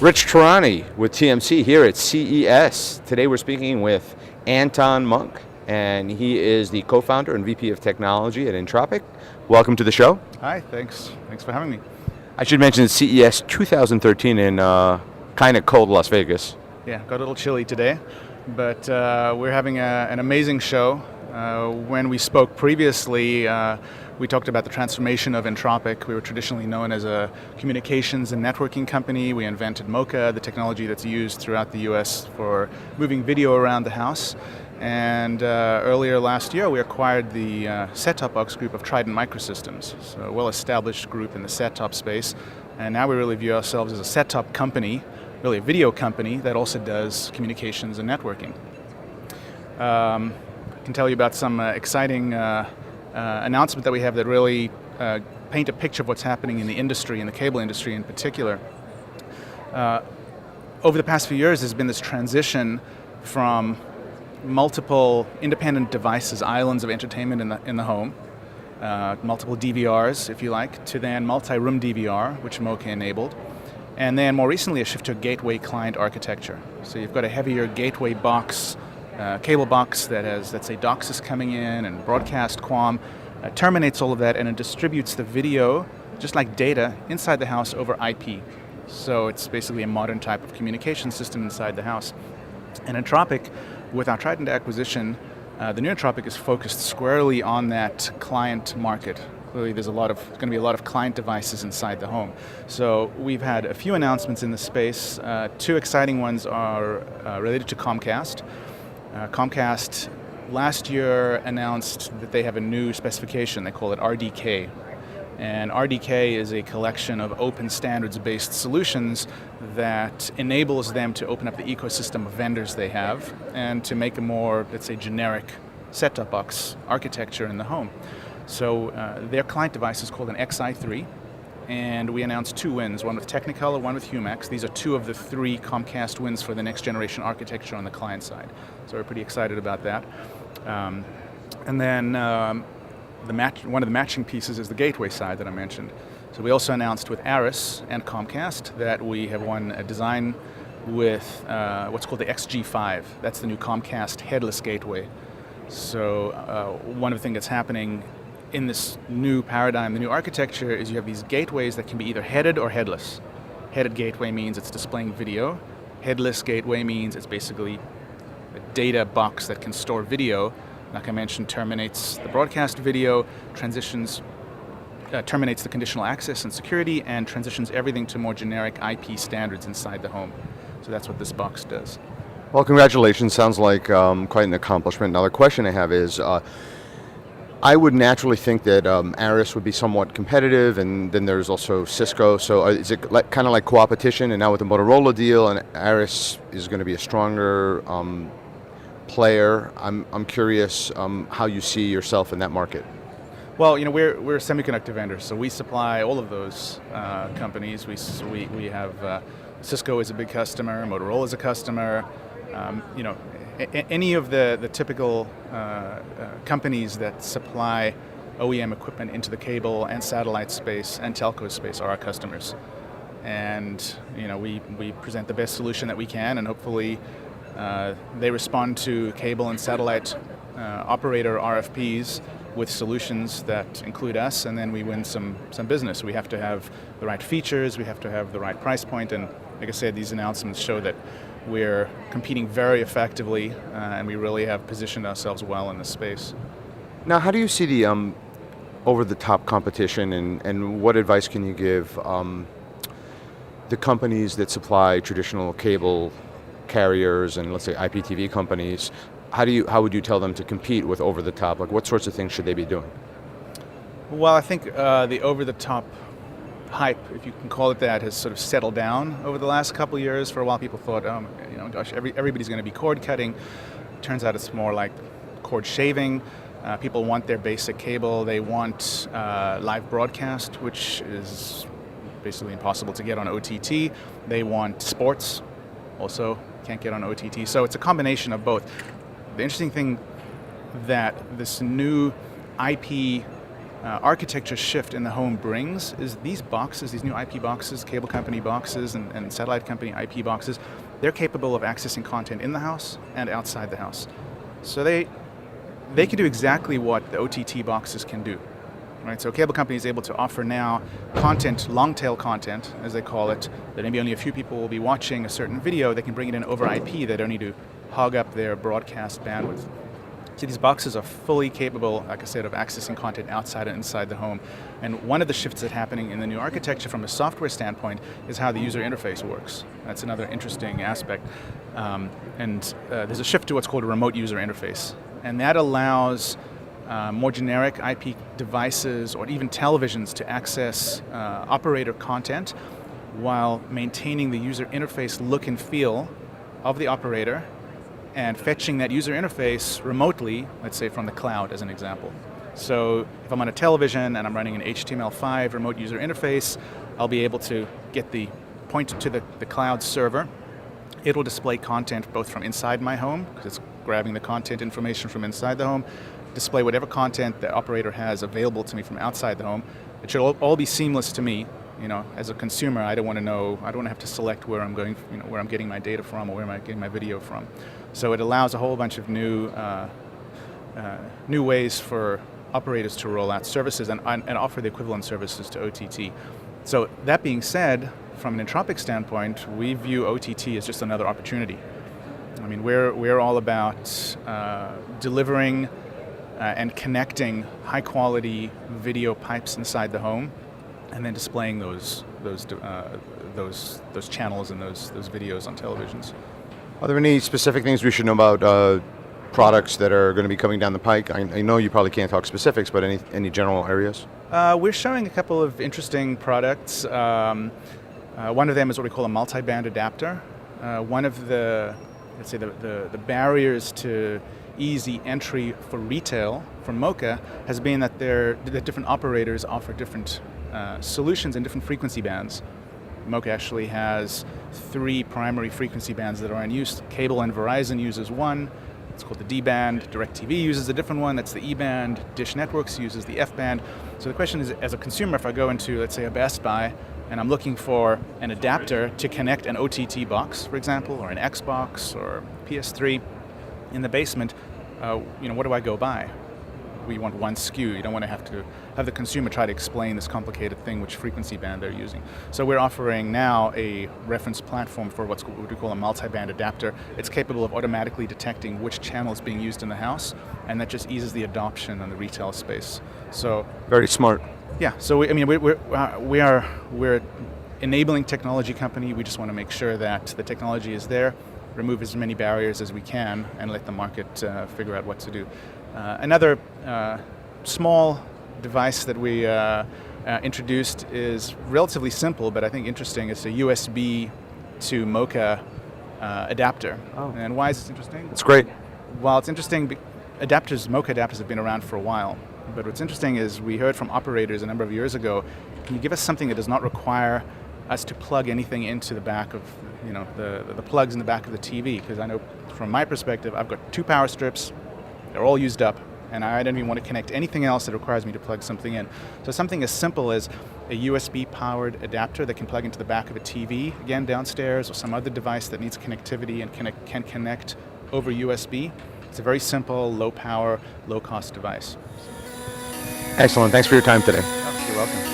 Rich Tehrani with TMC here at CES. Today we're speaking with Anton Monk, and he is the co-founder and VP of Technology at Entropic. Welcome to the show. Hi, thanks for having me. I should mention CES 2013 in kind of cold Las Vegas. Yeah, got a little chilly today, but we're having an amazing show. When we spoke previously, we talked about the transformation of Entropic. We were traditionally known as a communications and networking company. We invented Mocha, the technology that's used throughout the US for moving video around the house. And earlier last year, we acquired the set-top box group of Trident Microsystems, so a well-established group in the set-top space. And now we really view ourselves as a set-top company, really a video company that also does communications and networking. I can tell you about some exciting announcement that we have that really paint a picture of what's happening in the industry, in the cable industry in particular. Over the past few years, there's been this transition from multiple independent devices, islands of entertainment in the home, multiple DVRs, if you like, to then multi-room DVR, which Mocha enabled, and then more recently a shift to a gateway client architecture. So you've got a heavier gateway box, cable box that has, let's say, DOCSIS coming in and broadcast QAM, terminates all of that and it distributes the video, just like data, inside the house over IP. So it's basically a modern type of communication system inside the house. And Entropic, with our Trident acquisition, the new Entropic is focused squarely on that client market. Clearly there's going to be a lot of client devices inside the home. So we've had a few announcements in the space. Two exciting ones are related to Comcast. Comcast last year announced that they have a new specification. They call it RDK. And RDK is a collection of open standards-based solutions that enables them to open up the ecosystem of vendors they have and to make a more, let's say, generic set-top box architecture in the home. So their client device is called an XI3. And we announced two wins, one with Technicolor, one with Humax. These are two of the three Comcast wins for the next generation architecture on the client side. So we're pretty excited about that. And then one of the matching pieces is the gateway side that I mentioned. So we also announced with Aris and Comcast that we have won a design with what's called the XG5. That's the new Comcast headless gateway. So one of the things that's happening in this new paradigm, the new architecture, is you have these gateways that can be either headed or headless. Headed gateway means it's displaying video. Headless gateway means it's basically a data box that can store video. Like I mentioned, terminates the broadcast video, terminates the conditional access and security, and transitions everything to more generic IP standards inside the home. So that's what this box does. Well, congratulations. Sounds like quite an accomplishment. Now the question I have is, I would naturally think that Aris would be somewhat competitive, and then there's also Cisco. So is it kind of like co-opetition, and now with the Motorola deal, and Aris is going to be a stronger player? I'm curious how you see yourself in that market. Well, you know, we're a semiconductor vendor, so we supply all of those companies. We have Cisco is a big customer, Motorola is a customer. You know, any of the typical companies that supply OEM equipment into the cable and satellite space and telco space are our customers. And you know, we present the best solution that we can, and hopefully they respond to cable and satellite operator RFPs with solutions that include us, and then we win some business. We have to have the right features, we have to have the right price point, and like I said, these announcements show that we're competing very effectively, and we really have positioned ourselves well in this space. Now, how do you see the over-the-top competition, and what advice can you give the companies that supply traditional cable carriers and, let's say, IPTV companies? How would you tell them to compete with over-the-top? Like, what sorts of things should they be doing? Well, I think the over-the-top hype, if you can call it that, has sort of settled down over the last couple of years. For a while, people thought, oh, you know, gosh, everybody's going to be cord cutting. Turns out it's more like cord shaving. People want their basic cable. They want live broadcast, which is basically impossible to get on OTT. They want sports, also can't get on OTT. So it's a combination of both. The interesting thing that this new IP architecture shift in the home brings is these boxes, these new IP boxes, cable company boxes and satellite company IP boxes, they're capable of accessing content in the house and outside the house. So they can do exactly what the OTT boxes can do. Right? So a cable company is able to offer now content, long-tail content, as they call it, that maybe only a few people will be watching a certain video. They can bring it in over IP. They don't need to hog up their broadcast bandwidth. So these boxes are fully capable, like I said, of accessing content outside and inside the home. And one of the shifts that's happening in the new architecture from a software standpoint is how the user interface works. That's another interesting aspect. There's a shift to what's called a remote user interface. And that allows more generic IP devices or even televisions to access operator content while maintaining the user interface look and feel of the operator and fetching that user interface remotely, let's say from the cloud as an example. So if I'm on a television and I'm running an HTML5 remote user interface, I'll be able to point to the cloud server. It will display content both from inside my home, because it's grabbing the content information from inside the home, display whatever content the operator has available to me from outside the home. It should all be seamless to me. As a consumer, I don't want to have to select where I'm going, where I'm getting my data from or where I'm getting my video from. So it allows a whole bunch of new ways for operators to roll out services and offer the equivalent services to OTT. So that being said, from an Entropic standpoint, we view OTT as just another opportunity. I mean, we're all about delivering and connecting high-quality video pipes inside the home, and then displaying those channels and those videos on televisions. Are there any specific things we should know about products that are going to be coming down the pike? I know you probably can't talk specifics, but any general areas? We're showing a couple of interesting products. One of them is what we call a multi-band adapter. One of the barriers to easy entry for retail from MoCA has been that the different operators offer different solutions in different frequency bands. MoCA actually has 3 primary frequency bands that are in use. Cable and Verizon uses one. It's called the D band. DirecTV uses a different one. That's the E band. Dish Networks uses the F band. So the question is, as a consumer, if I go into, let's say, a Best Buy and I'm looking for an adapter to connect an OTT box, for example, or an Xbox or PS3 in the basement, what do I go buy? We want one SKU. You don't want to have the consumer try to explain this complicated thing, which frequency band they're using. So we're offering now a reference platform for what we call a multi-band adapter. It's capable of automatically detecting which channel is being used in the house, and that just eases the adoption in the retail space. So very smart. Yeah. So we're an enabling technology company. We just want to make sure that the technology is there, remove as many barriers as we can, and let the market figure out what to do. Another small device that we introduced is relatively simple, but I think interesting. It's a USB to MoCA adapter. Oh. And why is this interesting? It's great. Well, it's interesting. MoCA adapters have been around for a while. But what's interesting is we heard from operators a number of years ago, can you give us something that does not require us to plug anything into the back of, the plugs in the back of the TV? Because I know from my perspective, I've got 2 power strips. They're all used up, and I don't even want to connect anything else that requires me to plug something in. So something as simple as a USB-powered adapter that can plug into the back of a TV, again downstairs, or some other device that needs connectivity and can connect over USB. It's a very simple, low-power, low-cost device. Excellent. Thanks for your time today. Oh, you're welcome.